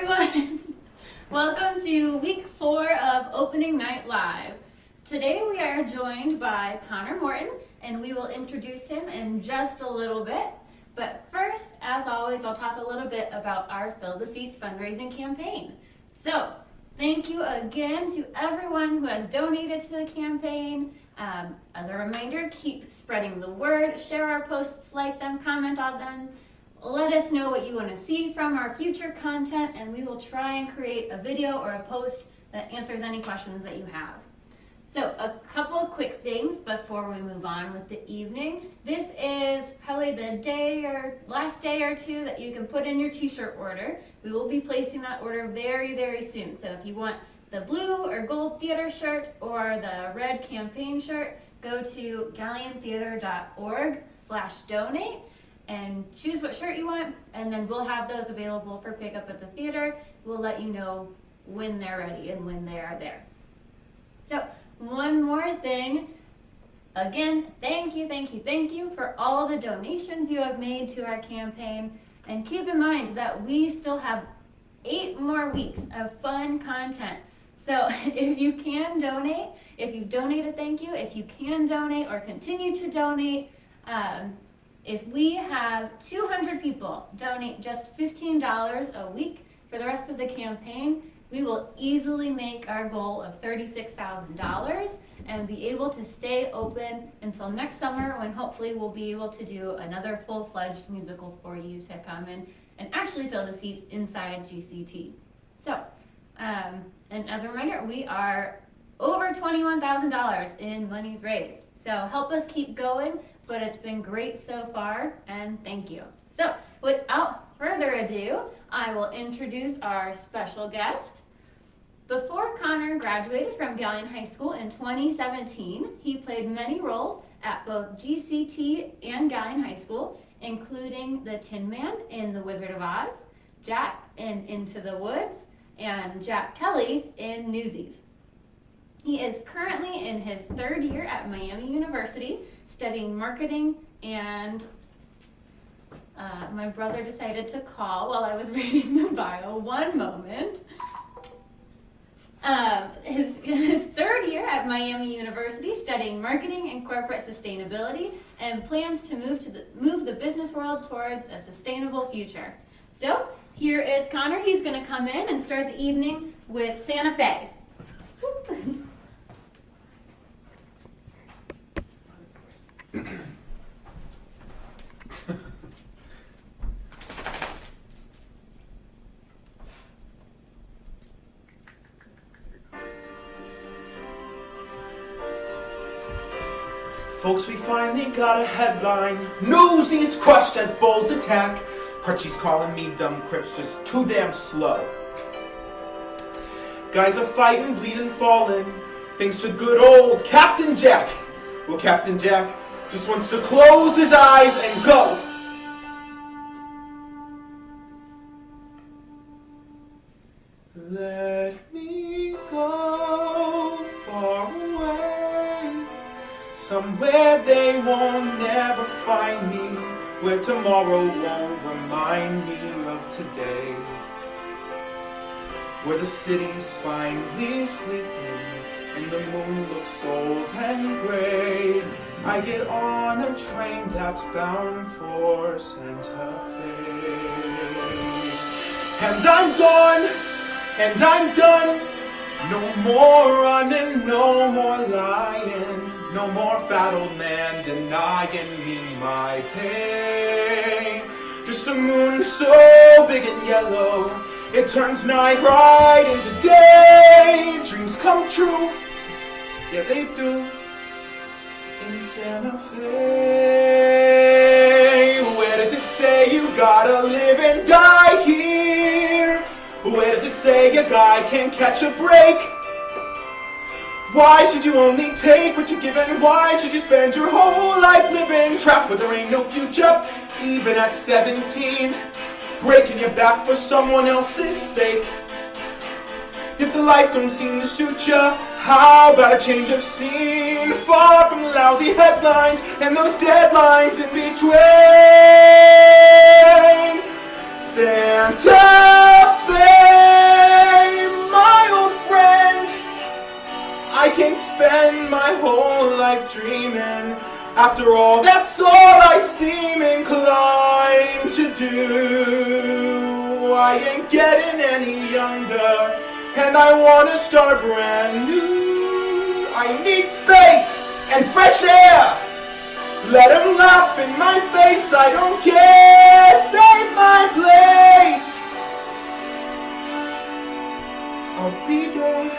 everyone. Welcome to week 4 of Opening Night Live. Today we are joined by Connor Moreton, and we will introduce him in just a little bit. But first, as always, I'll talk a little bit about our Fill the Seats fundraising campaign. So, thank you again to everyone who has donated to the campaign. As a reminder, keep spreading the word, share our posts, like them, comment on them. Let us know what you want to see from our future content, and we will try and create a video or a post that answers any questions that you have. So a couple of quick things before we move on with the evening. This is probably the day or last day or two that you can put in your t-shirt order. We will be placing that order very, very soon. So if you want the blue or gold theater shirt or the red campaign shirt, go to galliontheater.org/donate. and choose what shirt you want, and then we'll have those available for pickup at the theater. We'll let you know when they're ready and when they are there. So one more thing, again, thank you for all the donations you have made to our campaign, and keep in mind that we still have 8 more weeks of fun content. So if you can donate, if you've donated, thank you. If you can donate or continue to donate, if we have 200 people donate just $15 a week for the rest of the campaign, we will easily make our goal of $36,000 and be able to stay open until next summer, when hopefully we'll be able to do another full-fledged musical for you to come in and actually fill the seats inside GCT. So, and as a reminder, we are over $21,000 in monies raised. So help us keep going. But it's been great so far, and thank you. So without further ado, I will introduce our special guest. Before Connor graduated from Gallion High School in 2017, he played many roles at both GCT and Gallion High School, including the Tin Man in The Wizard of Oz, Jack in Into the Woods, and Jack Kelly in Newsies. He is currently in his 3rd year at Miami University, studying marketing, and my brother decided to call while I was reading the bio. One moment. His 3rd year at Miami University, studying marketing and corporate sustainability, and plans to move the business world towards a sustainable future. So here is Connor. He's going to come in and start the evening with Santa Fe. Folks, we finally got a headline. Newsies crushed as bulls attack. Crutchy's calling me dumb crips, just too damn slow. Guys are fighting, bleeding, falling. Thanks to good old Captain Jack. Well, Captain Jack just wants to close his eyes and go. Let me go far away, somewhere they won't never find me, where tomorrow won't remind me of today, where the city's finally sleeping and the moon looks old and gray. I get on a train that's bound for Santa Fe. And I'm gone, and I'm done. No more running, no more lying, no more fat old man denying me my pain. Just a moon so big and yellow, it turns night right into day. Dreams come true, yeah they do, in Santa Fe. Where does it say you gotta live and die here? Where does it say a guy can't catch a break? Why should you only take what you're given? Why should you spend your whole life living trapped where there ain't no future? Even at 17, breaking your back for someone else's sake. If the life don't seem to suit ya, how about a change of scene? Far from the lousy headlines and those deadlines in between. Santa Fe. dreaming. After all, that's all I seem inclined to do. I ain't getting any younger, and I wanna start brand new. I need space and fresh air. Let him laugh in my face, I don't care. Save my place. I'll be there.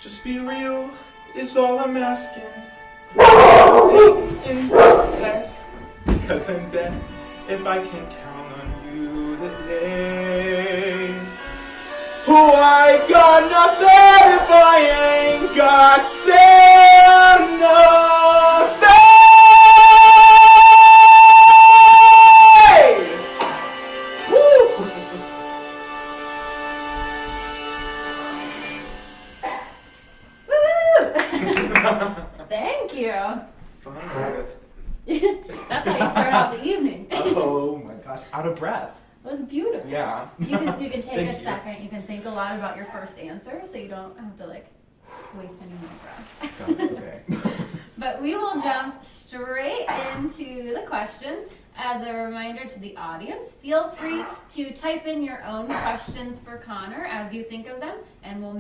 Just be real is all I'm asking. In my head, because I'm dead. If I can count on you today. Oh, I've got nothing if I ain't got Woo! Thank you. That's how you start off the evening. Oh my gosh, out of breath. It was beautiful. Yeah. You can take Thank a you. second. You can think a lot about your first answer, so you don't have to like waste any more breath. That's okay. But we will jump straight into the questions. As a reminder to the audience, feel free to type in your own questions for Connor as you think of them, and we'll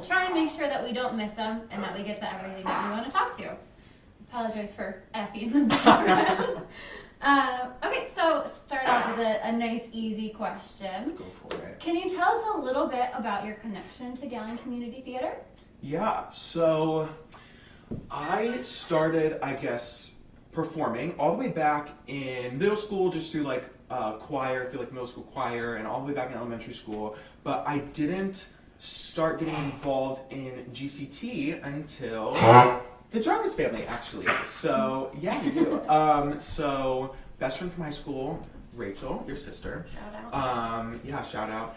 try and make sure that we don't miss them and that we get to everything that we want to talk to. Apologize for Effie in the background. Okay, so start off with a nice, easy question. Go for it. Can you tell us a little bit about your connection to Gallen Community Theater? Yeah, so I started, I guess, performing all the way back in middle school, just through like choir, through like middle school choir, and all the way back in elementary school. But I didn't start getting involved in GCT until the Jarvis family, actually. So yeah, you do. So best friend from high school, Rachel, your sister. Shout out. Yeah, shout out.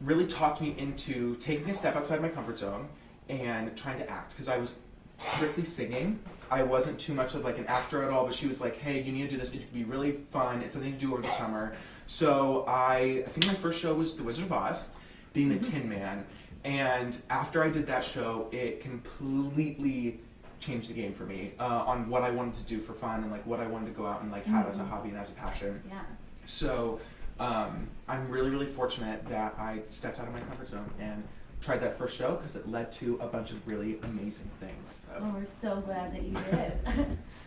Really talked me into taking a step outside my comfort zone and trying to act, because I was strictly singing. I wasn't too much of like an actor at all, but she was like, hey, you need to do this. It could be really fun. It's something to do over the summer. So I think my first show was The Wizard of Oz, being the Tin Man. And after I did that show, it completely changed the game for me on what I wanted to do for fun and like what I wanted to go out and like have as a hobby and as a passion. Yeah. So I'm really, really fortunate that I stepped out of my comfort zone and tried that first show, because it led to a bunch of really amazing things. So. Oh, we're so glad that you did.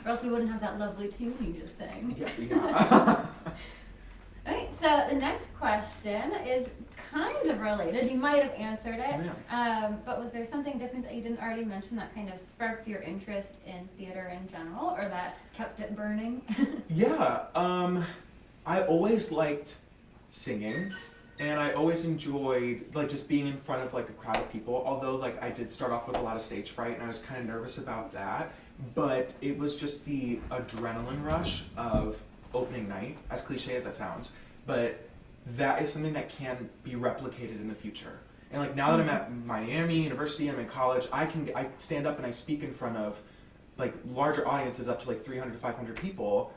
Or else we wouldn't have that lovely tune you just sang. Yeah. Alright, so the next question is kind of related. You might have answered it, but was there something different that you didn't already mention that kind of sparked your interest in theater in general, or that kept it burning? Yeah, I always liked singing, and I always enjoyed like just being in front of like a crowd of people, although like I did start off with a lot of stage fright and I was kind of nervous about that, but it was just the adrenaline rush of opening night, as cliche as that sounds, but that is something that can be replicated in the future. And like now that I'm at Miami University, I'm in college, I stand up and I speak in front of like larger audiences up to like 300 to 500 people,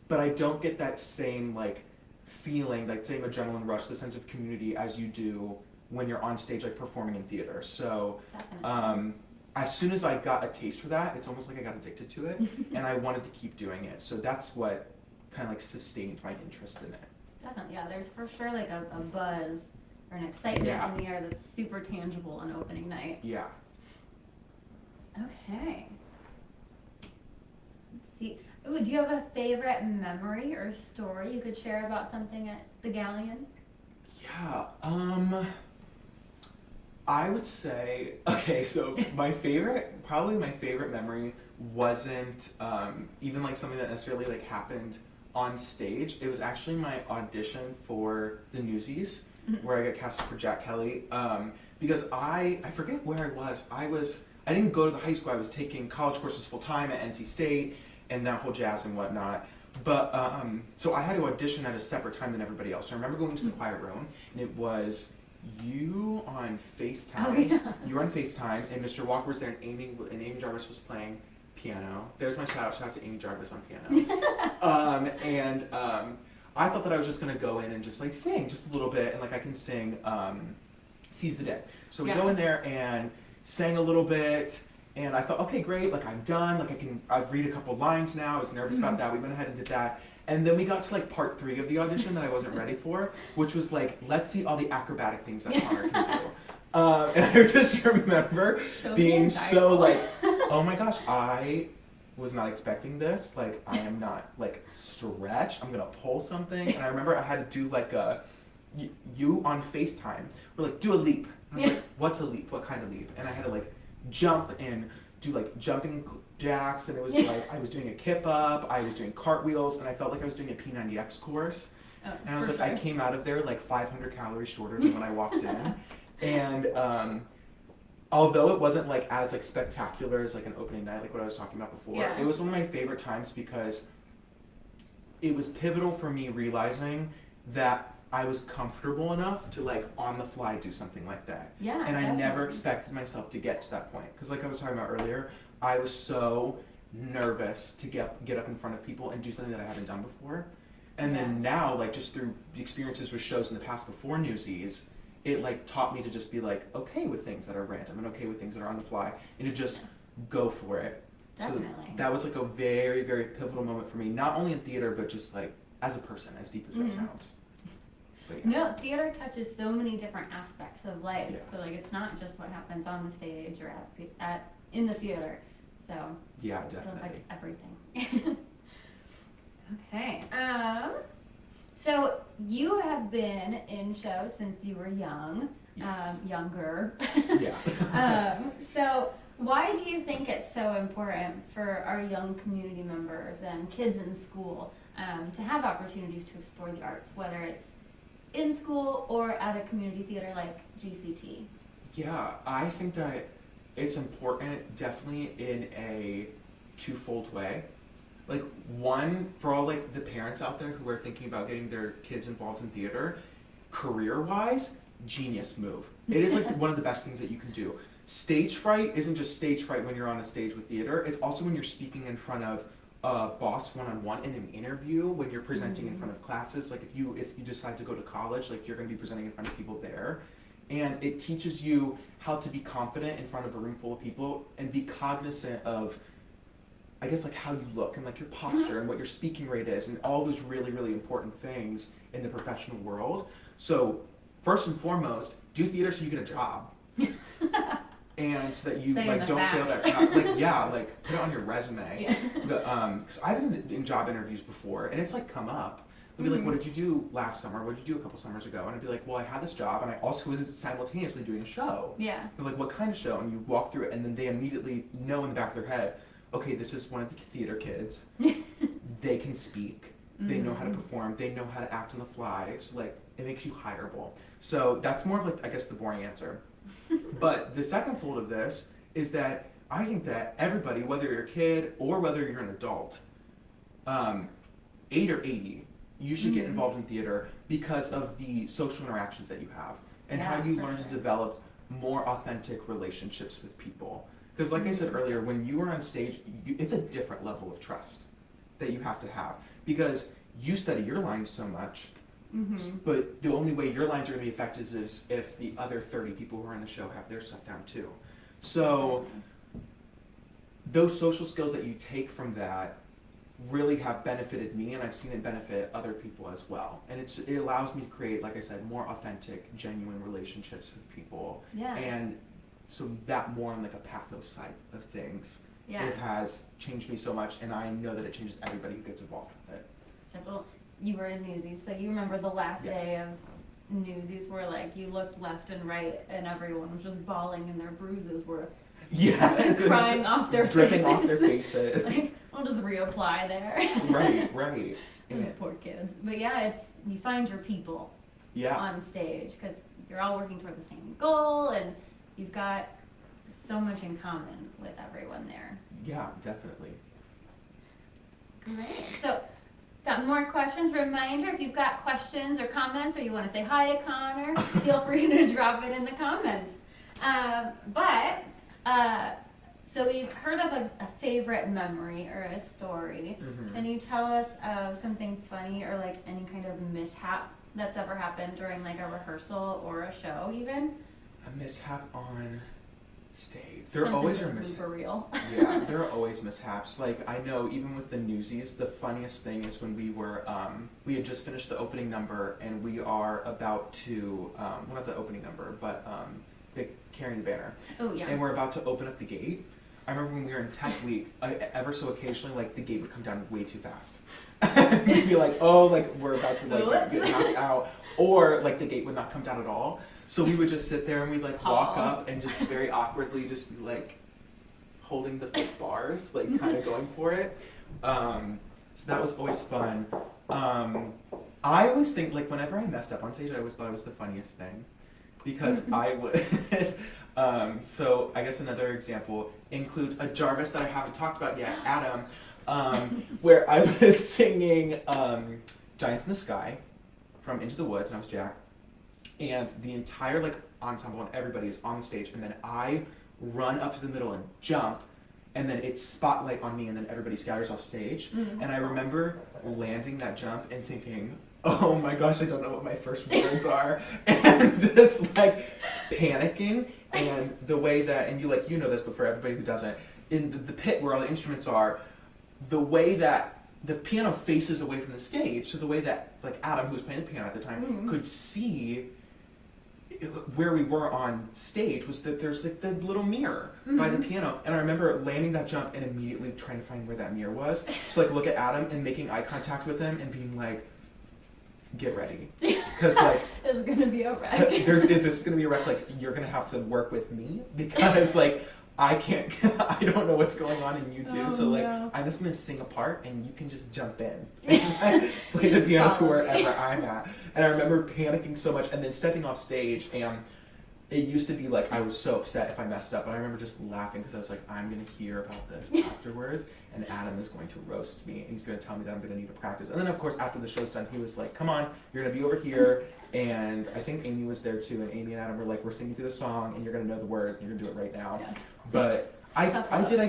but I don't get that same like feeling, like same adrenaline rush, the sense of community as you do when you're on stage like performing in theater. So as soon as I got a taste for that, it's almost like I got addicted to it and I wanted to keep doing it. So that's what kind of like sustained my interest in it. Definitely, yeah, there's for sure like a buzz or an excitement in the air that's super tangible on opening night. Yeah. Okay. Let's see. Ooh, do you have a favorite memory or story you could share about something at the Galleon? Yeah, I would say, okay, so probably my favorite memory wasn't even like something that necessarily like happened on stage. It was actually my audition for the Newsies, where I got casted for Jack Kelly, because I forget where I didn't go to the high school. I was taking college courses full time at NC State and that whole jazz and whatnot. But so I had to audition at a separate time than everybody else. So I remember going to the quiet room, and it was you on FaceTime. Oh, yeah. You were on FaceTime, and Mr. Walker was there, and Amy Jarvis was playing piano. There's my shout out to Amy Jarvis on piano. I thought that I was just gonna go in and just like sing just a little bit, and like I can sing Seize the Day. So we go in there and sang a little bit, and I thought, okay, great, like I'm done, like I've read a couple lines now. I was nervous about that. We went ahead and did that. And then we got to like part 3 of the audition that I wasn't ready for, which was like, let's see all the acrobatic things that Connor can do. And I just remember being so like, oh my gosh, I was not expecting this. Like, I am not like stretched. I'm gonna pull something. And I remember I had to do like you on FaceTime were like, do a leap. And I was like, what's a leap? What kind of leap? And I had to like jump and do like jumping jacks, and it was like I was doing a kip up, I was doing cartwheels, and I felt like I was doing a P90X course. And I was like, I came out of there like 500 calories shorter than when I walked in. And although it wasn't like as like spectacular as like an opening night, like what I was talking about before, it was one of my favorite times because it was pivotal for me realizing that I was comfortable enough to like on the fly do something like that. Yeah. And I never expected myself to get to that point. Because like I was talking about earlier, I was so nervous to get up in front of people and do something that I haven't done before. And then now, like just through the experiences with shows in the past before Newsies, it like taught me to just be like okay with things that are random and okay with things that are on the fly and to just go for it. Definitely. So that was like a very, very pivotal moment for me, not only in theater, but just like as a person, as deep as that sounds. No, theater touches so many different aspects of life. Yeah. So like it's not just what happens on the stage or in the theater. So yeah, it'll definitely. affect everything. Okay. So you have been in shows since you were young, younger. Yeah. So why do you think it's so important for our young community members and kids in school to have opportunities to explore the arts, whether it's in school or at a community theater like GCT? Yeah, I think that it's important definitely in a twofold way. Like one, for all like the parents out there who are thinking about getting their kids involved in theater, career-wise, genius move. It is like one of the best things that you can do. Stage fright isn't just stage fright when you're on a stage with theater, it's also when you're speaking in front of a boss one-on-one in an interview, when you're presenting in front of classes, like if you decide to go to college, like you're going to be presenting in front of people there, and it teaches you how to be confident in front of a room full of people and be cognizant of, I guess, like how you look and like your posture and what your speaking rate is and all those really, really important things in the professional world. So first and foremost, do theater so you get a job. And so that you like don't fail that like put it on your resume. Because I've been in job interviews before and it's like come up. They'll be like, what did you do last summer? What did you do a couple summers ago? And I'd be like, well, I had this job and I also was simultaneously doing a show. Yeah. They're like, what kind of show? And you walk through it and then they immediately know in the back of their head, okay, this is one of the theater kids. They can speak. They know how to perform. They know how to act on the fly. So like it makes you hireable. So that's more of like, I guess, the boring answer. But the second fold of this is that I think that everybody, whether you're a kid or whether you're an adult, 8 or 80, you should get involved in theater because of the social interactions that you have and how you learn to develop more authentic relationships with people. Because like I said earlier, when you are on stage, it's a different level of trust that you have to have because you study your lines so much. But the only way your lines are going to be effective is if the other 30 people who are in the show have their stuff down too. So those social skills that you take from that really have benefited me, and I've seen it benefit other people as well. And it allows me to create, like I said, more authentic, genuine relationships with people. Yeah. And so that more on like a pathos side of things. Yeah. It has changed me so much, and I know that it changes everybody who gets involved with it. Well, you were in Newsies, so you remember the last day of Newsies where like you looked left and right and everyone was just bawling and their bruises were crying off their dripping faces. off their faces. Like, I'll just reapply there. Right. And poor kids. But yeah, it's you find your people on stage because you're all working toward the same goal and you've got so much in common with everyone there. Yeah, definitely. Great. So, got more questions. Reminder, if you've got questions or comments or you want to say hi to Connor, feel free to drop it in the comments. So we've heard of a favorite memory or a story. Mhm. Can you tell us of something funny or like any kind of mishap that's ever happened during like a rehearsal or a show even? A mishap on stage. There Something always to are blooper mishaps. reel. Yeah, there are always mishaps. Like I know, even with the Newsies, the funniest thing is when we had just finished the opening number, and we are about to, well, not the opening number, but carrying the banner, Oh yeah. and we're about to open up the gate. I remember when we were in Tech Week, ever so occasionally, like the gate would come down way too fast. We'd be like, oh, like we're about to like get knocked out, or like the gate would not come down at all. So we would just sit there and we'd like walk up and just very awkwardly just be like holding the fake bars, like kind of going for it. So that was always fun. I always think like whenever I messed up on stage, I always thought it was the funniest thing because I would. So I guess another example includes a Jarvis that I haven't talked about yet, Adam, where I was singing Giants in the Sky from Into the Woods, and I was Jack. And the entire like ensemble and everybody is on the stage, and then I run up to the middle and jump, and then it's spotlight on me, and then everybody scatters off stage. And I remember landing that jump and thinking, oh my gosh, I don't know what my first words are, and just like panicking. And the way that, and you know this, but for everybody who doesn't, in the pit where all the instruments are, the way that the piano faces away from the stage, so the way that like Adam, who was playing the piano at the time, could see where we were on stage was that there's like the little mirror by the piano, and I remember landing that jump and immediately trying to find where that mirror was. So like look at Adam and making eye contact with him and being like, get ready, because like it's gonna be a wreck. this is gonna be a wreck. Like you're gonna have to work with me because like I can't, I don't know what's going on and you do. So like I'm just gonna sing a part and you can just jump in and play the piano to wherever I'm at. And I remember panicking so much and then stepping off stage, and it used to be like I was so upset if I messed up, but I remember just laughing because I was like, I'm gonna hear about this afterwards, and Adam is going to roast me, and he's gonna tell me that I'm gonna need to practice. And then of course after the show's done, he was like, come on, you're gonna be over here, and I think Amy was there too, and Amy and Adam were like, we're singing through the song, and you're gonna know the words, and you're gonna do it right now. Yeah. But I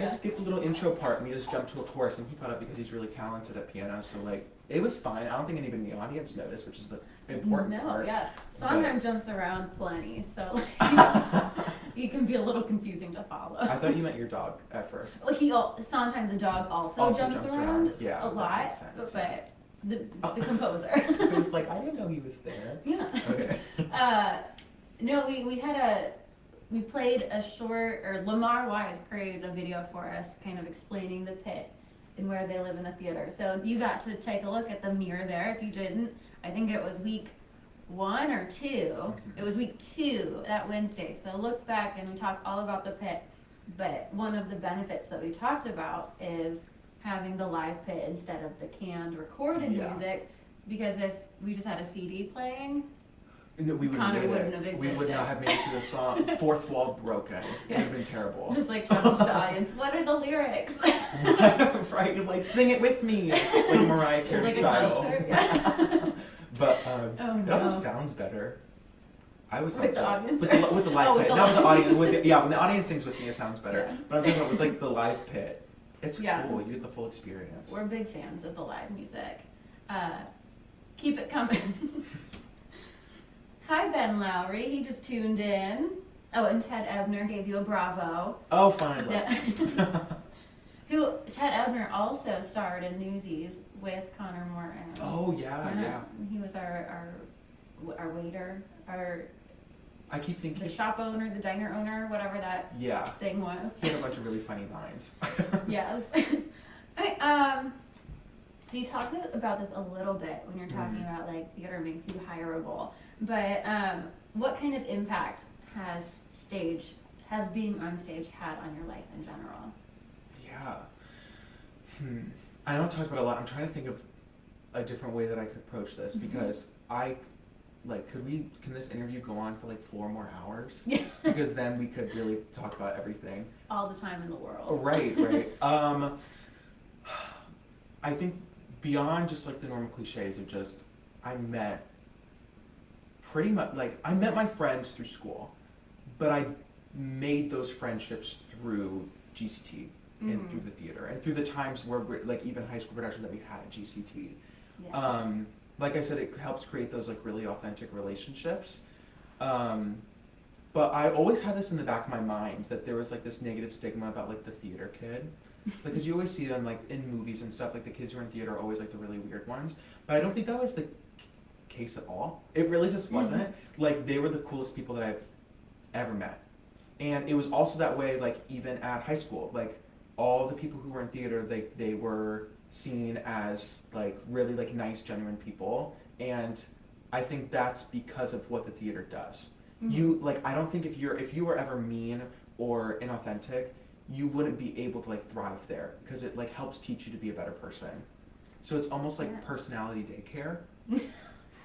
just skipped the little intro part, and we just jumped to a chorus, and he got up because he's really talented at piano, so like it was fine. I don't think anybody in the audience noticed, which is the important part. Yeah. Sondheim jumps around plenty, so he can be a little confusing to follow. I thought you meant your dog at first. Well, Sondheim the dog also jumps around yeah, a lot, sense, but the composer. It was like, I didn't know he was there. Yeah. Okay. No, we played a short, or Lamar Wise created a video for us kind of explaining the pit and where they live in the theater. So you got to take a look at the mirror there. If you didn't, I think it was week 1 or 2. It was week 2 that Wednesday. So look back and talk all about the pit. But one of the benefits that we talked about is having the live pit instead of the canned recorded music, because if we just had a CD playing, No, we Connor wouldn't have have We would existed. not have made it through the song. Fourth wall broken. It would have been terrible. just like challenge the audience, what are the lyrics? Right, like sing it with me, like Mariah Carey It's like style. a concert, yeah. But Oh, it also no. sounds better. I was With the audience? with the live Oh, with pit. the Not with the live- audience. When the audience sings with me, it sounds better. Yeah. But I'm talking about with like the live pit. It's Yeah. cool. You get the full experience. We're big fans of the live music. Keep it coming. Hi, Ben Lowry. He just tuned in. Oh, and Ted Ebner gave you a bravo. Oh, fine. Ted Ebner also starred in Newsies with Connor Moreton. Oh yeah. He was our waiter, I keep thinking. the shop owner, the diner owner, whatever that Yeah. thing was. He had a bunch of really funny lines. Yes. So you talked about this a little bit when you're talking about like theater makes you hireable, but what kind of impact has being on stage had on your life in general? Yeah. I know I talked about it a lot. I'm trying to think of a different way that I could approach this because can this interview go on for like 4 more hours? Yeah. Because then we could really talk about everything. All the time in the world. Oh, right. I think beyond just like the normal cliches of just, I met my friends through school, but I made those friendships through GCT and through the theater and through the times where we're, like even high school production that we had at GCT. Yeah. Like I said, it helps create those like really authentic relationships. But I always had this in the back of my mind that there was like this negative stigma about like the theater kid. Like, cause you always see them like in movies and stuff, like the kids who are in theater are always like the really weird ones. But I don't think that was the case at all. It really just wasn't. Like, they were the coolest people that I've ever met. And it was also that way, like, even at high school. Like, all the people who were in theater, they were seen as, like, really, like, nice, genuine people. And I think that's because of what the theater does. You, like, I don't think if you were ever mean or inauthentic, you wouldn't be able to, like, thrive there. Because it, like, helps teach you to be a better person. So it's almost like personality daycare.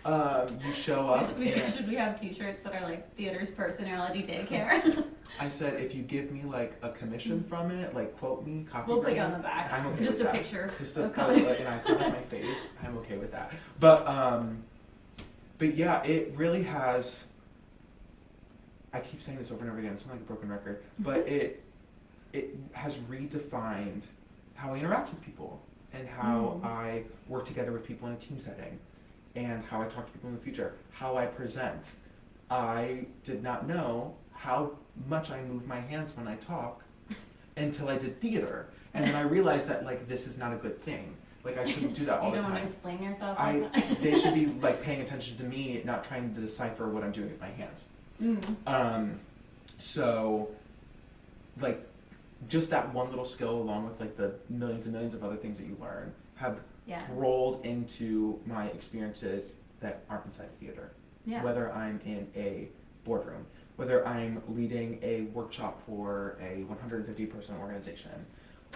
You show up. Should we have T-shirts that are like theater's personality daycare? I said, if you give me like a commission from it, like quote me, copy. We'll put you on the back. I'm okay just with a that. Picture. Just a an icon on my face. I'm okay with that. But yeah, it really has. I keep saying this over and over again. It's not like a broken record, but it has redefined how I interact with people and how I work together with people in a team setting. And how I talk to people in the future, how I present. I did not know how much I move my hands when I talk until I did theater. And then I realized that, like, this is not a good thing. Like, I shouldn't do that all the time. You don't want to explain yourself like that? They should be, like, paying attention to me, not trying to decipher what I'm doing with my hands. So, like, just that one little skill, along with, like, the millions and millions of other things that you learn, have rolled into my experiences that aren't inside theater. Yeah. Whether I'm in a boardroom, whether I'm leading a workshop for a 150-person organization,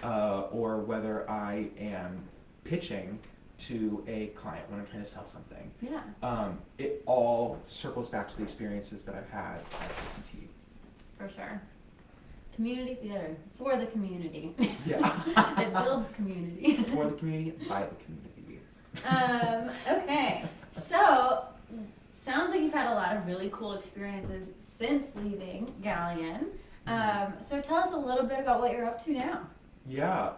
or whether I am pitching to a client when I'm trying to sell something. Yeah. It all circles back to the experiences that I've had at GCT. For sure. Community theater, for the community. Yeah. It builds community. For the community, by the community. Okay, so sounds like you've had a lot of really cool experiences since leaving Galleon. So tell us a little bit about what you're up to now. Yeah,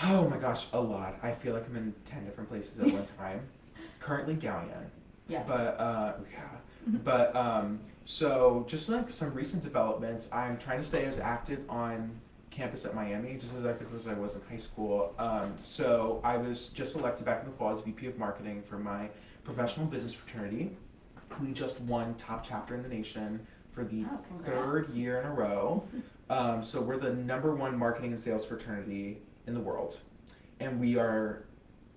oh my gosh, a lot. I feel like I'm in 10 different places at one time. Currently Galleon. Yeah. But, so just like some recent developments, I'm trying to stay as active on campus at Miami, just as active as I was in high school. So I was just elected back in the fall as VP of Marketing for my professional business fraternity. We just won top chapter in the nation for the third year in a row. So we're the #1 marketing and sales fraternity in the world. And we are,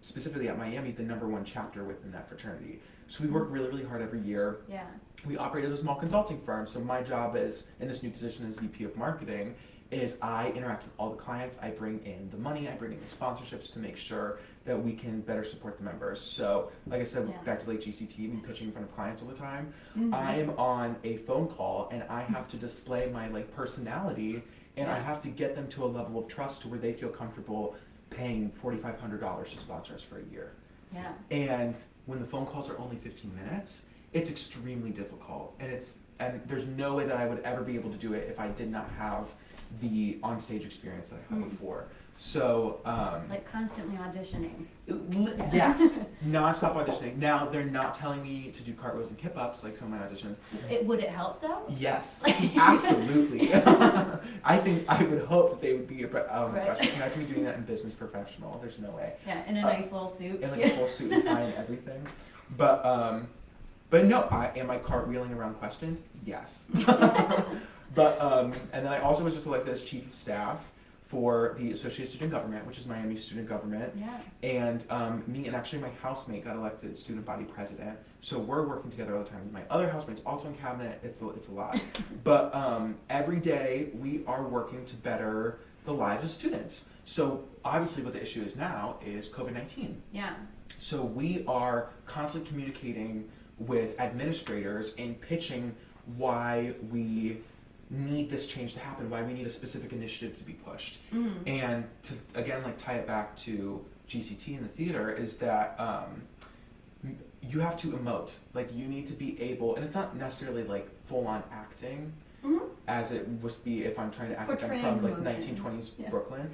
specifically at Miami, the #1 chapter within that fraternity. So we work really, really hard every year. Yeah. We operate as a small consulting firm. So my job is, in this new position as VP of Marketing, is I interact with all the clients. I bring in the money. I bring in the sponsorships to make sure that we can better support the members. So, like I said, back to like GCT, me pitching in front of clients all the time. I am on a phone call and I have to display my like personality, and I have to get them to a level of trust to where they feel comfortable paying $4,500 to sponsor us for a year. Yeah. And when the phone calls are only 15 minutes, it's extremely difficult, and there's no way that I would ever be able to do it if I did not have the onstage experience that I had before. So like constantly auditioning. Yes, non-stop auditioning. Now they're not telling me to do cartwheels and kip-ups like some of my auditions. Would it help though? Yes, absolutely. I think I would hope that they would be. Oh my gosh, imagine me doing that in business professional. There's no way. Yeah, in a nice little suit. In like a full suit and tie and everything. But no, am I cartwheeling around questions? Yes. But and then I also was just elected as chief of staff for the Associated Student Government, which is Miami's student government. Yeah. And me and actually my housemate got elected student body president. So we're working together all the time. My other housemate's also in cabinet. It's a lot. But every day we are working to better the lives of students. So obviously what the issue is now is COVID-19. Yeah. So we are constantly communicating with administrators and pitching why we need this change to happen, why we need a specific initiative to be pushed. And to, again, like tie it back to GCT and the theater, is that you have to emote. Like, you need to be able, and it's not necessarily like full-on acting, as it would be if I'm trying to act like I'm Portraying from like emotions. 1920s Yeah. Brooklyn.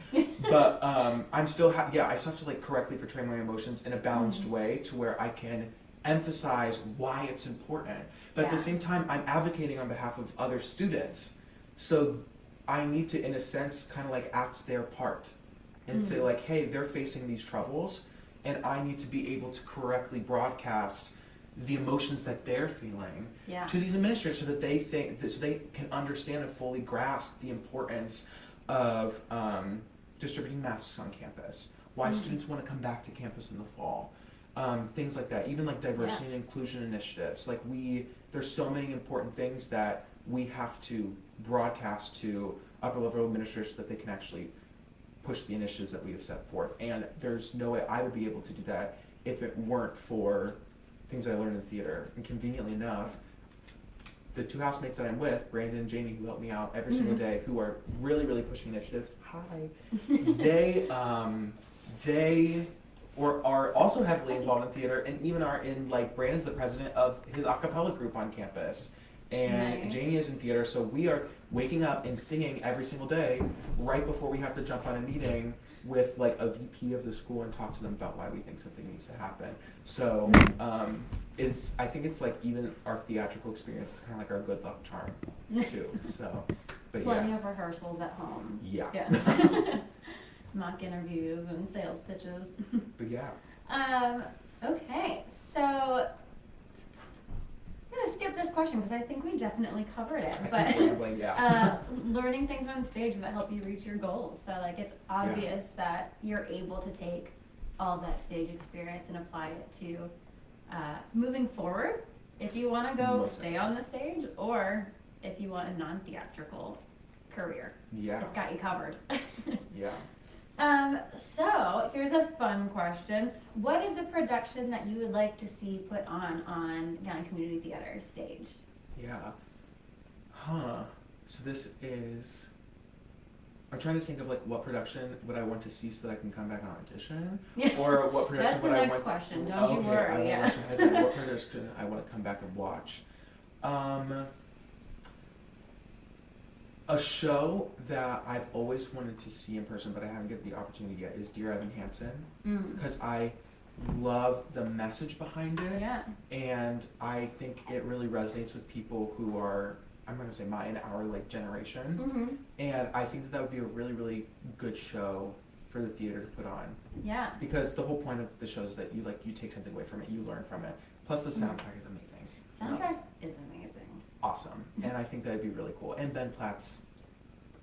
But I'm still I still have to like correctly portray my emotions in a balanced way to where I can emphasize why it's important. But at the Yeah. same time, I'm advocating on behalf of other students. So I need to, in a sense, kind of like act their part and say like, hey, they're facing these troubles, and I need to be able to correctly broadcast the emotions that they're feeling Yeah. to these administrators so that they so they can understand and fully grasp the importance of distributing masks on campus, why students want to come back to campus in the fall, things like that, even like diversity and inclusion initiatives. Like there's so many important things that we have to broadcast to upper level administrators so that they can actually push the initiatives that we have set forth. And there's no way I would be able to do that if it weren't for things I learned in theater. And conveniently enough, the two housemates that I'm with, Brandon and Jamie, who help me out every single day, who are really, really pushing initiatives, they are also heavily involved in theater, and even are in, like, Brandon's the president of his a cappella group on campus. And Nice. Jamie is in theater, so we are waking up and singing every single day right before we have to jump on a meeting with like a VP of the school and talk to them about why we think something needs to happen. So I think it's like even our theatrical experience is kind of like our good luck charm too. So, but Plenty yeah. of rehearsals at home. Yeah. Yeah. Mock interviews and sales pitches. But yeah. Okay, so I'm gonna skip this question because I think we definitely covered it. I keep rambling, yeah. Learning things on stage that help you reach your goals. So like it's obvious that you're able to take all that stage experience and apply it to moving forward. If you want to go stay on the stage, or if you want a non-theatrical career, Yeah. it's got you covered. Yeah. So here's a fun question. What is a production that you would like to see put on Young Community Theater stage? Yeah. Huh. So this is. I'm trying to think of like what production would I want to see so that I can come back and audition, or what production That's the would I next want. question. Don't you Okay, worry. I will Yeah. let you head down. What production I want to come back and watch. A show that I've always wanted to see in person, but I haven't get the opportunity yet, is Dear Evan Hansen, because I love the message behind it, Yeah. and I think it really resonates with people who are, I'm not gonna say our like generation, and I think that would be a really, really good show for the theater to put on, Yeah. because the whole point of the show is that you take something away from it, you learn from it, plus the soundtrack is amazing. Soundtrack is amazing. Awesome, and I think that'd be really cool. And Ben Platt's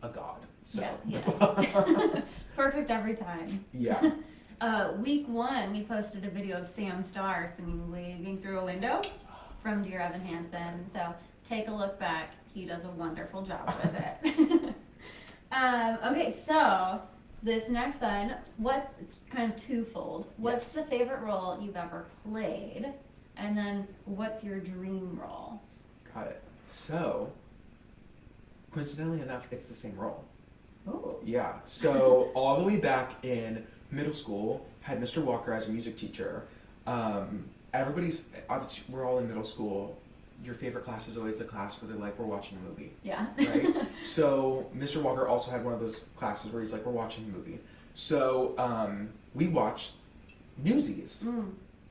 a god. So. Yeah, he is. Perfect every time. Yeah. Week 1, we posted a video of Sam Starr singing "Waving Through a Window" from Dear Evan Hansen. So take a look back. He does a wonderful job with it. Okay, so this next one, it's kind of twofold. What's the favorite role you've ever played? And then what's your dream role? Got it. So, coincidentally enough, it's the same role. Oh. Yeah. So all the way back in middle school, had Mr. Walker as a music teacher. We're all in middle school. Your favorite class is always the class where they're like, we're watching a movie. Yeah. Right? So Mr. Walker also had one of those classes where he's like, we're watching a movie. So we watched Newsies.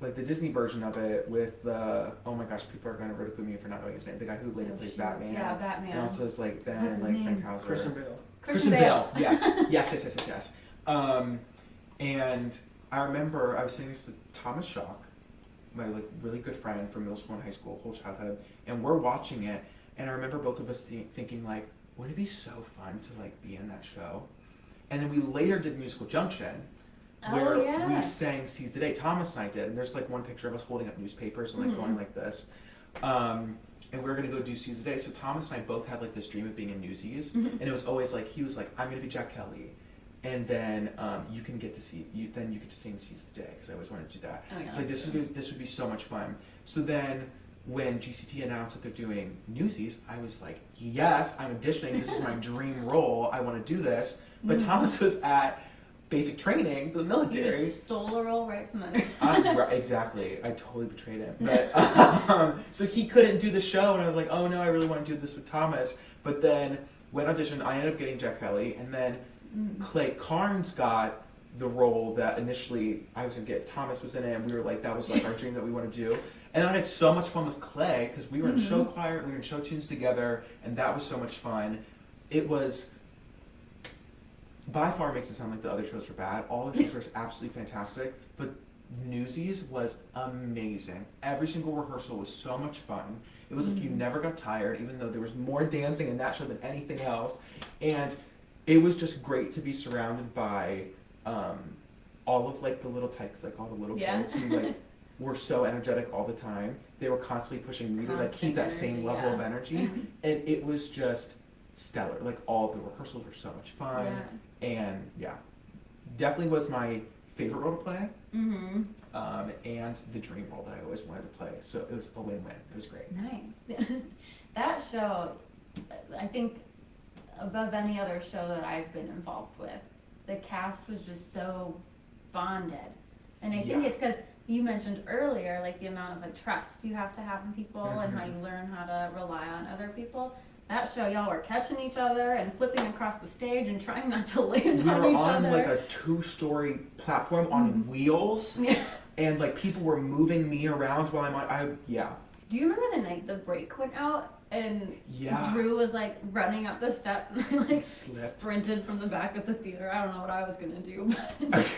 Like the Disney version of it with oh my gosh, people are going to ridicule me for not knowing his name. The guy who later plays Batman. Yeah, Batman. And also is like Ben What's and his like name? Frank Hauser. Christian Bale. Christian Bale. Yes. And I remember I was sitting next to Thomas Schock, my like really good friend from middle school and high school, whole childhood, and we're watching it. And I remember both of us thinking like, wouldn't it be so fun to like be in that show? And then we later did Musical Junction, where we sang "Seize the Day." Thomas and I did, and there's like one picture of us holding up newspapers and like going like this. And we were gonna go do "Seize the Day." So Thomas and I both had like this dream of being in Newsies, and it was always like he was like, "I'm gonna be Jack Kelly," and then you get to sing "Seize the Day" because I always wanted to do that. Oh, yeah, so like this would be so much fun. So then when GCT announced that they're doing Newsies, I was like, yes, I'm auditioning. This is my dream role. I want to do this. But Thomas was at basic training for the military. You just stole a role right from under. Exactly. I totally betrayed him. But so he couldn't do the show, and I was like, oh no, I really want to do this with Thomas. But then when auditioned, I ended up getting Jack Kelly, and then Clay Carnes got the role that initially I was gonna get. Thomas was in it, and we were like, that was like our dream that we want to do. And then I had so much fun with Clay because we were in show choir, we were in show tunes together, and that was so much fun. It was by far makes it sound like the other shows were bad. All the shows were absolutely fantastic, but Newsies was amazing. Every single rehearsal was so much fun. It was like you never got tired, even though there was more dancing in that show than anything else. And it was just great to be surrounded by all of like the little tykes, like all the little kids who like were so energetic all the time. They were constantly pushing me to like keep that same level of energy, and it was just stellar. Like all the rehearsals were so much fun, and definitely was my favorite role to play. And the dream role that I always wanted to play. So it was a win-win. It was great. Nice. That show, I think, above any other show that I've been involved with, the cast was just so bonded. And I think it's because you mentioned earlier, like the amount of trust you have to have in people and how you learn how to rely on other people. That show, y'all were catching each other and flipping across the stage and trying not to land on each other. We were on like a 2-story platform on wheels, and like people were moving me around while I'm on. Do you remember the night the break went out and Drew was like running up the steps and I like sprinted from the back of the theater? I don't know what I was gonna do, but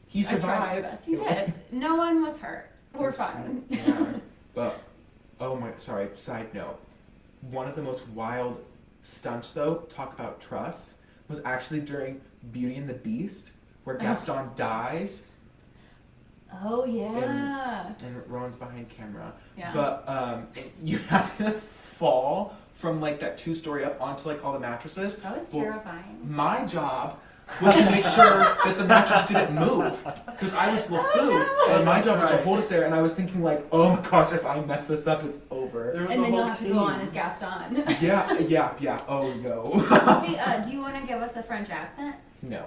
he survived. I tried my best. He did. No one was hurt. We're fine. But side note. One of the most wild stunts, though, talk about trust, was actually during Beauty and the Beast, where Gaston dies. Oh, yeah. And Rowan's behind camera. Yeah. But you have to fall from, like, that 2-story up onto, like, all the mattresses. That was terrifying. My job was to make sure that the mattress didn't move, because I was LeFou, and my job was to hold it there, and I was thinking like, oh my gosh, if I mess this up, it's over. And then you'll have to go on as Gaston. Yeah, oh no. Hey, do you want to give us a French accent? No.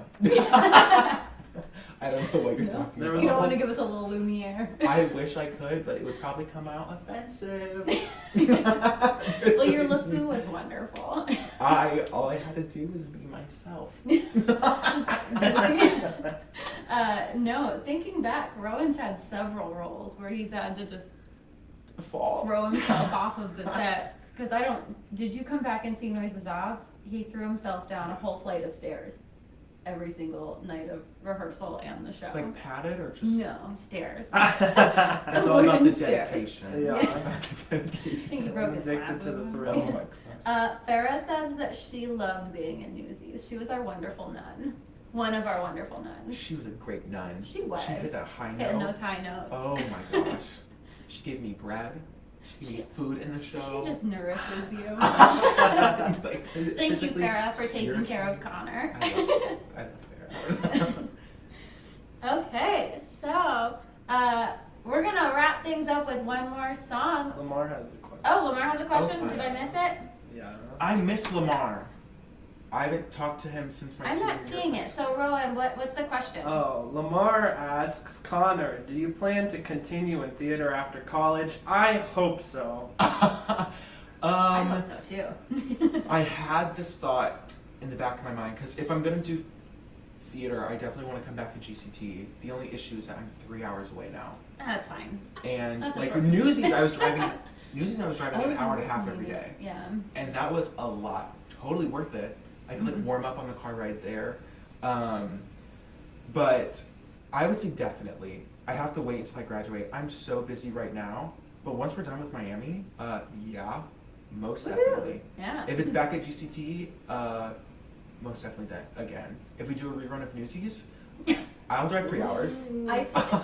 I don't know what you're talking about. You don't want to give us a little Lumiere? I wish I could, but it would probably come out offensive. Well, your LeFou was wonderful. All I had to do was be myself. No, thinking back, Rowan's had several roles where he's had to just throw himself off of the set. Because did you come back and see Noises Off? He threw himself down a whole flight of stairs every single night of rehearsal and the show. Like padded or just? No, stairs. That's all about the dedication. Yeah. I think he broke his addicted to the thrill. Oh my gosh. Farah says that she loved being in Newsies. She was our wonderful nun. One of our wonderful nuns. She was a great nun. She was. She hit that high note. Hitting those high notes. Oh my gosh. She gave me bread. She gave me food in the show. She just nourishes you. Like, Thank you, Farah, for taking care of Connor. I love Farah. Okay, so we're gonna wrap things up with one more song. Lamar has a question. Oh, Lamar has a question. Oh, did I miss it? Yeah. I miss Lamar. I haven't talked to him since my I'm senior not year. seeing it. So, Rowan, what's the question? Oh, Lamar asks, Connor, do you plan to continue in theater after college? I hope so. I hope so too. I had this thought in the back of my mind, because if I'm going to do theater, I definitely want to come back to GCT. The only issue is that I'm 3 hours away now. That's fine. And That's like Newsies, I was driving an hour and a half every day. Yeah. And that was a lot. Totally worth it. I could like warm up on the car ride there. But I would say definitely. I have to wait until I graduate. I'm so busy right now. But once we're done with Miami, yeah, most definitely. Yeah. If it's back at GCT, most definitely that again. If we do a rerun of Newsies, I'll drive 3 hours.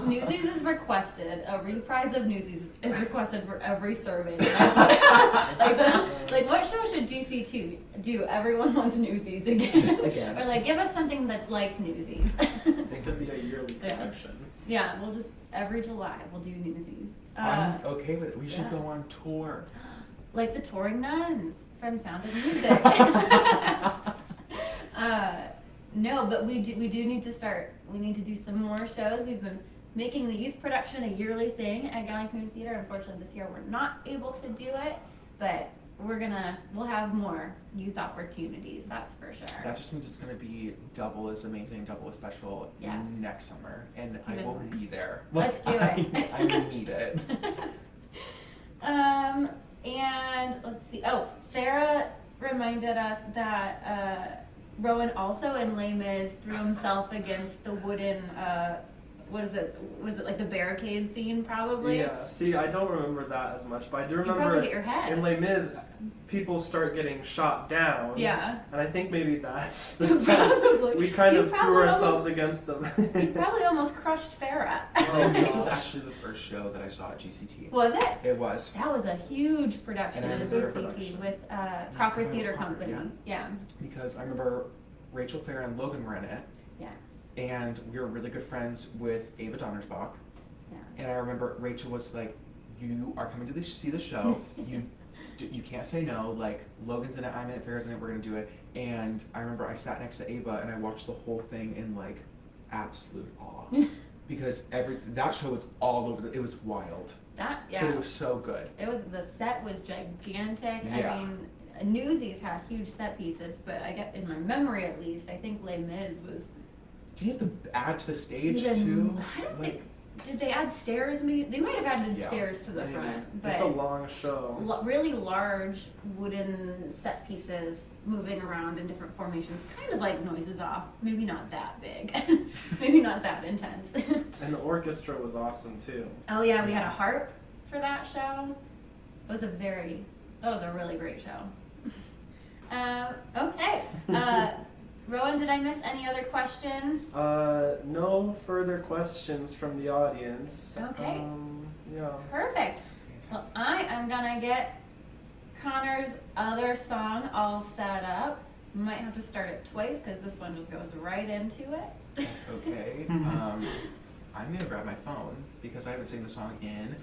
Newsies is requested. A reprise of Newsies is requested for every survey. Like, what show should GCT do? Everyone wants Newsies again. Just again. Or like, give us something that's like Newsies. It could be a yearly production. Yeah, we'll just every July we'll do Newsies. I'm okay with it. We should go on tour. Like the touring nuns from Sound of Music. No, but we do need to start. We need to do some more shows. We've been making the youth production a yearly thing at Galleon Community Theater. Unfortunately, this year we're not able to do it, but we'll have more youth opportunities, that's for sure. That just means it's going to be double as amazing, double as special Yes. next summer, and I Even will more. be there. Let's do it. I need it. And let's see. Oh, Farah reminded us that Rowan also in Les Mis threw himself against the wooden. What is it? Was it like the barricade scene? Probably. Yeah. See, I don't remember that as much, but I do You remember probably hit your head. in Les Mis, people start getting shot down. Yeah. And I think maybe that's You probably. we kind you of threw probably ourselves against them. You probably almost crushed Farah. Oh, this was gosh. actually the first show that I saw at GCT. Was it? It was. That was a huge production And I at the remember BCT production. with Crawford Theater Crawford, Company. Yeah. Because I remember Rachel Farah and Logan were in it, Yeah. and we were really good friends with Ava Donnersbach. Yeah. And I remember Rachel was like, "You are coming to see the show. You can't say no. Like Logan's in it, I'm in it, Farrah's in it. We're gonna do it." And I remember I sat next to Ava and I watched the whole thing in like absolute awe because that show was all over. It was wild. That But yeah. it was so good. It was the set was gigantic. Yeah. I mean, Newsies had huge set pieces, but I get in my memory at least, I think Les Mis was Do you have to add to the stage even. too? I don't Like, think. Did they add stairs? Maybe they might have added Yeah. stairs to the Maybe. front, It's a but long show. really large wooden set pieces moving around in different formations, kind of like Noises Off. Maybe not that big, maybe not that intense. And the orchestra was awesome too. Oh yeah, we had a harp for that show. That was a really great show. Okay. Rowan, did I miss any other questions? No further questions from the audience. Okay. Yeah. Perfect. Well, I am gonna get Connor's other song all set up. Might have to start it twice because this one just goes right into it. that's okay. I'm gonna grab my phone because I haven't seen the song in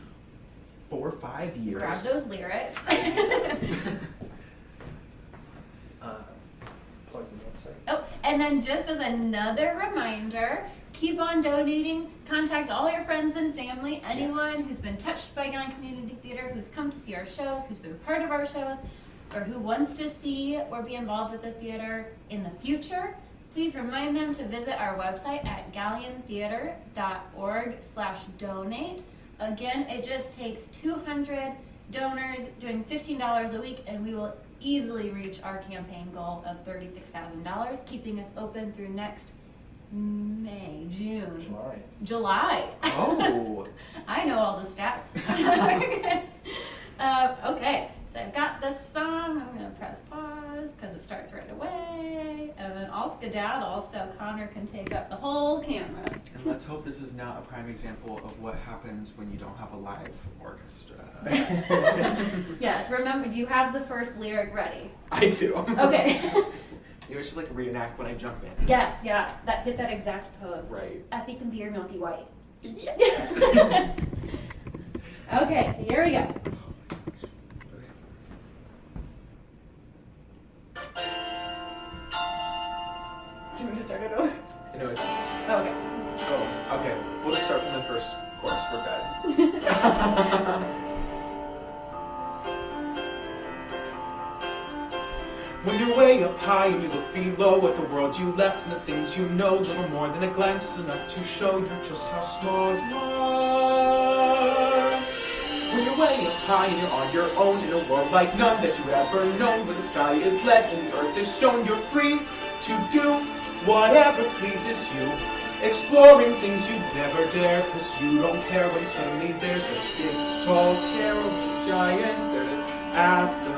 4 or 5 years. Grab those lyrics. Plug the website. Oh, and then just as another reminder, keep on donating. Contact all your friends and family, anyone Yes. who's been touched by Young Community Theater, who's come to see our shows, who's been part of our shows, or who wants to see or be involved with the theater in the future. Please remind them to visit our website at galliontheater.org/donate. Again, it just takes 200 donors doing $15 a week, and we will easily reach our campaign goal of $36,000, keeping us open through next June, July. Oh. I know all the stats. Okay, so I've got this song. I'm gonna press pause because it starts right away, and then I'll skedaddle so Connor can take up the whole camera. And let's hope this is not a prime example of what happens when you don't have a live orchestra. Yes, remember, do you have the first lyric ready? I do. Okay. Maybe I should like reenact when I jump in. Yes, yeah, get that exact pose. Right. Effie can be your Milky White. Yes. Okay, here we go. Do you want me to start it over? No, it's. Oh, okay. Oh, okay. We'll just start from the first chorus. We're good. When you're way up high and you look below at the world you left and the things you know, little more than a glance is enough to show you just how small you are. When you're way up high and you're on your own in a world like none that you've ever known, where the sky is lead and the earth is stone, you're free to do whatever pleases you, exploring things you'd never dare, cause you don't care when suddenly there's a big, tall, terrible giant at the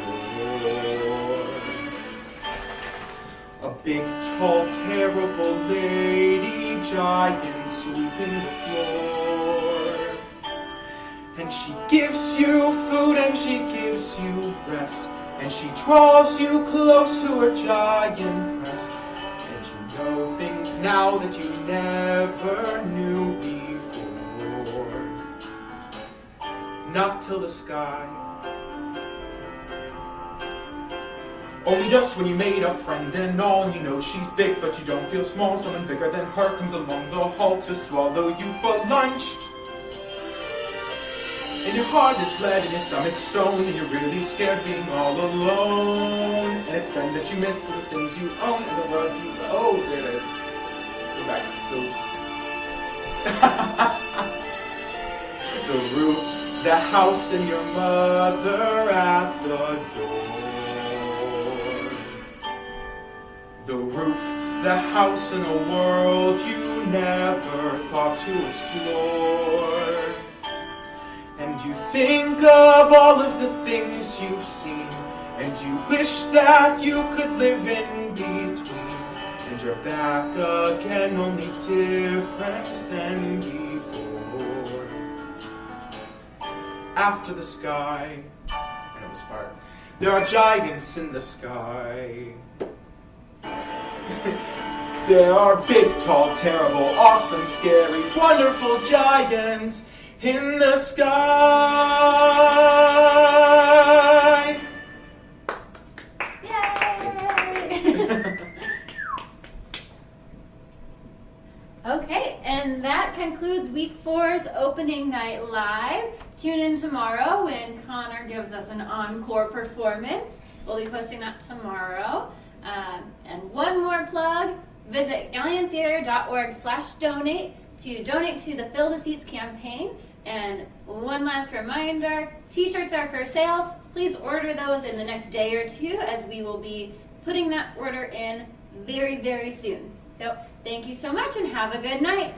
door. A big, tall, terrible lady giant sweeping the floor. And she gives you food and she gives you rest, and she draws you close to her giant breast. And you know things now that you never knew before. Not till the sky. Only just when you made a friend and all, you know she's big but you don't feel small. Someone bigger than her comes along the hall to swallow you for lunch. And your heart is lead and your stomach's stone, and you're really scared being all alone. And it's then that you miss the things you own and the world you love. Oh, there it is. Go back. The roof, the house, and your mother at the door. The roof, the house, and a world you never thought to explore. And you think of all of the things you've seen, and you wish that you could live in between. And you're back again, only different than before. After the sky, and it was part, there are giants in the sky. There are big, tall, terrible, awesome, scary, wonderful giants in the sky. Yay! Okay, and that concludes week 4's opening night live. Tune in tomorrow when Connor gives us an encore performance. We'll be posting that tomorrow. And one more plug, visit galliontheater.org/donate to donate to the Fill the Seats campaign. And one last reminder, t-shirts are for sale. Please order those in the next day or two, as we will be putting that order in very, very soon. So thank you so much and have a good night.